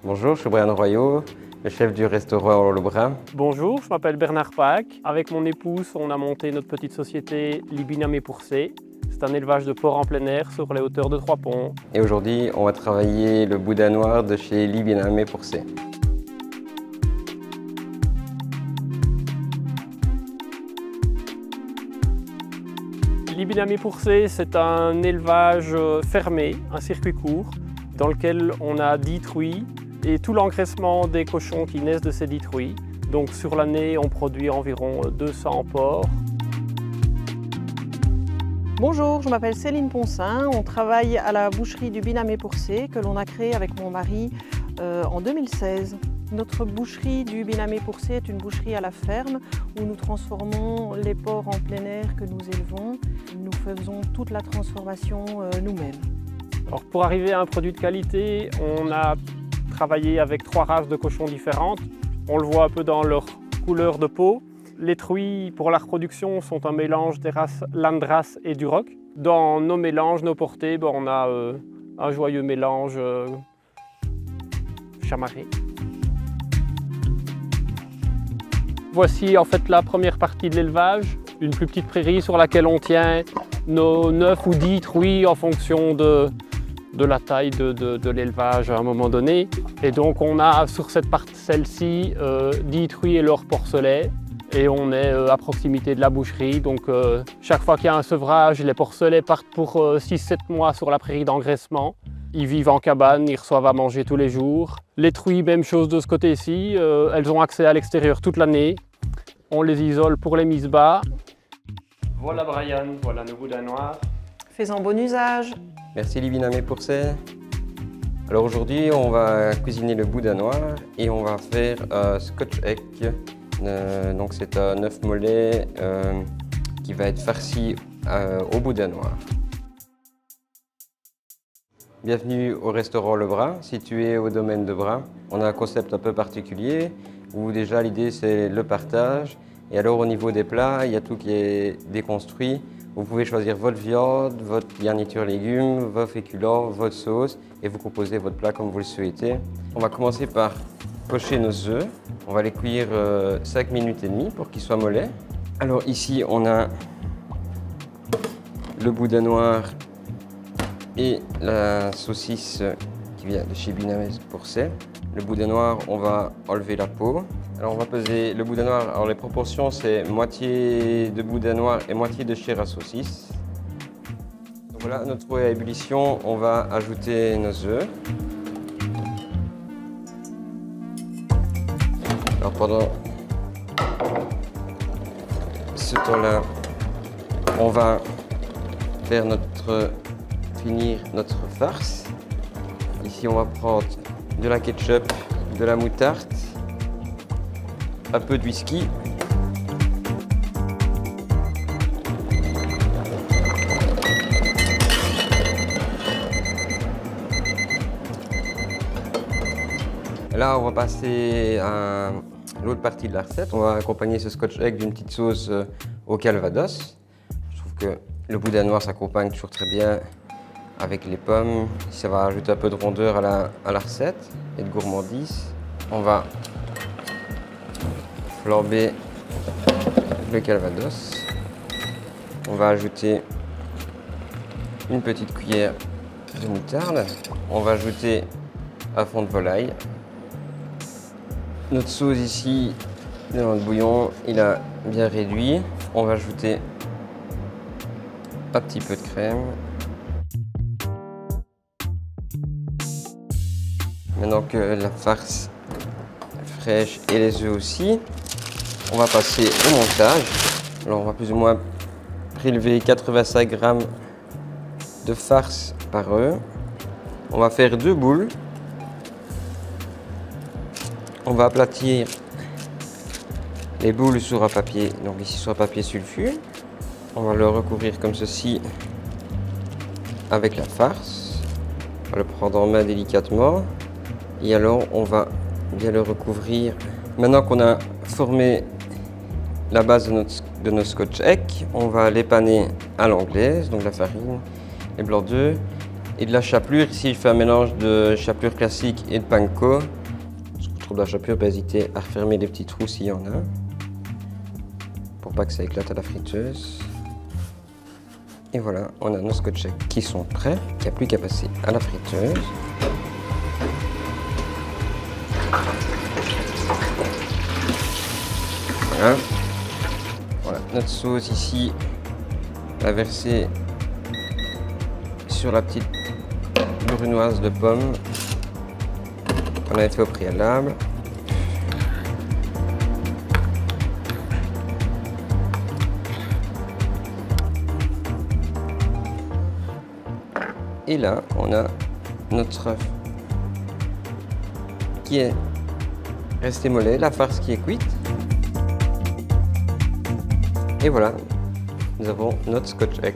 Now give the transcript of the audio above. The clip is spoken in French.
Bonjour, je suis Brian Royaux, le chef du restaurant Le Bras. Bonjour, je m'appelle Bernard Pâques. Avec mon épouse, on a monté notre petite société Libinamé-Poursé. C'est un élevage de porcs en plein air sur les hauteurs de Trois-Ponts. Et aujourd'hui, on va travailler le boudin noir de chez Libinamé-Poursé. Libinamé-Poursé, c'est un élevage fermé, un circuit court, dans lequel on a 10 truies et tout l'engraissement des cochons qui naissent de ces 10 truies. Donc sur l'année, on produit environ 200 porcs. Bonjour, je m'appelle Céline Poncin. On travaille à la boucherie du Binamé-Poursé que l'on a créée avec mon mari en 2016. Notre boucherie du Binamé-Poursé est une boucherie à la ferme où nous transformons les porcs en plein air que nous élevons. Nous faisons toute la transformation nous-mêmes. Alors pour arriver à un produit de qualité, on a travaillé avec 3 races de cochons différentes. On le voit un peu dans leur couleur de peau. Les truies pour la reproduction sont un mélange des races Landrace et Duroc. Dans nos mélanges, nos portées, on a un joyeux mélange chamarré. Voici en fait la première partie de l'élevage, une plus petite prairie sur laquelle on tient nos 9 ou 10 truies en fonction de la taille de l'élevage à un moment donné. Et donc on a sur cette parcelle-ci 10 truies et leurs porcelets. Et on est à proximité de la boucherie, donc chaque fois qu'il y a un sevrage, les porcelets partent pour 6-7 mois sur la prairie d'engraissement. Ils vivent en cabane, ils reçoivent à manger tous les jours. Les truies, même chose de ce côté-ci, elles ont accès à l'extérieur toute l'année. On les isole pour les mises bas. Voilà Brian, voilà nos boudins noirs. Fais-en bon usage. Merci Libinamé-Poursé. Alors aujourd'hui, on va cuisiner le boudin noir et on va faire un scotch egg. Donc c'est un œuf mollet qui va être farci au boudin noir. Bienvenue au restaurant Le Bras, situé au domaine de Bras. On a un concept un peu particulier où déjà l'idée c'est le partage. Et alors au niveau des plats, il y a tout qui est déconstruit. Vous pouvez choisir votre viande, votre garniture légumes, vos féculents, votre sauce et vous composez votre plat comme vous le souhaitez. On va commencer par pocher nos œufs. On va les cuire 5 minutes et demie pour qu'ils soient mollets. Alors ici on a le boudin noir et la saucisse qui vient de chez Binamé-Poursé. Le boudin noir, on va enlever la peau. Alors on va peser le boudin noir. Alors les proportions c'est moitié de boudin noir et moitié de chair à saucisse. Donc voilà notre eau est à ébullition. On va ajouter nos œufs. Alors pendant ce temps-là, on va faire finir notre farce. Ici, on va prendre de la ketchup, de la moutarde, un peu de whisky. Là, on va passer à l'autre partie de la recette. On va accompagner ce scotch egg d'une petite sauce au calvados. Je trouve que le boudin noir s'accompagne toujours très bien avec les pommes. Ça va ajouter un peu de rondeur à la recette et de gourmandise. On va flamber le calvados. On va ajouter une petite cuillère de moutarde. On va ajouter un fond de volaille. Notre sauce ici, dans le bouillon, il a bien réduit. On va ajouter un petit peu de crème. Maintenant que la farce est fraîche et les œufs aussi, on va passer au montage. Alors on va plus ou moins prélever 85 grammes de farce par œuf. On va faire 2 boules. On va aplatir les boules sur un papier, donc ici sur un papier sulfure. On va le recouvrir comme ceci avec la farce. On va le prendre en main délicatement. Et alors on va bien le recouvrir. Maintenant qu'on a formé la base de notre scotch egg, on va l'épaner à l'anglaise, donc la farine, les blancs d'œufs. Et de la chapelure, ici je fais un mélange de chapelure classique et de panko. Si vous trouvez de la chapelure, pas hésiter à refermer les petits trous s'il y en a, pour pas que ça éclate à la friteuse. Et voilà, on a nos scotch eggs qui sont prêts. Il n'y a plus qu'à passer à la friteuse. Voilà. Voilà, notre sauce ici à verser sur la petite brunoise de pommes qu'on avait fait au préalable. Et là, on a notre œuf qui est resté mollet, la farce qui est cuite. Et voilà, nous avons notre scotch egg.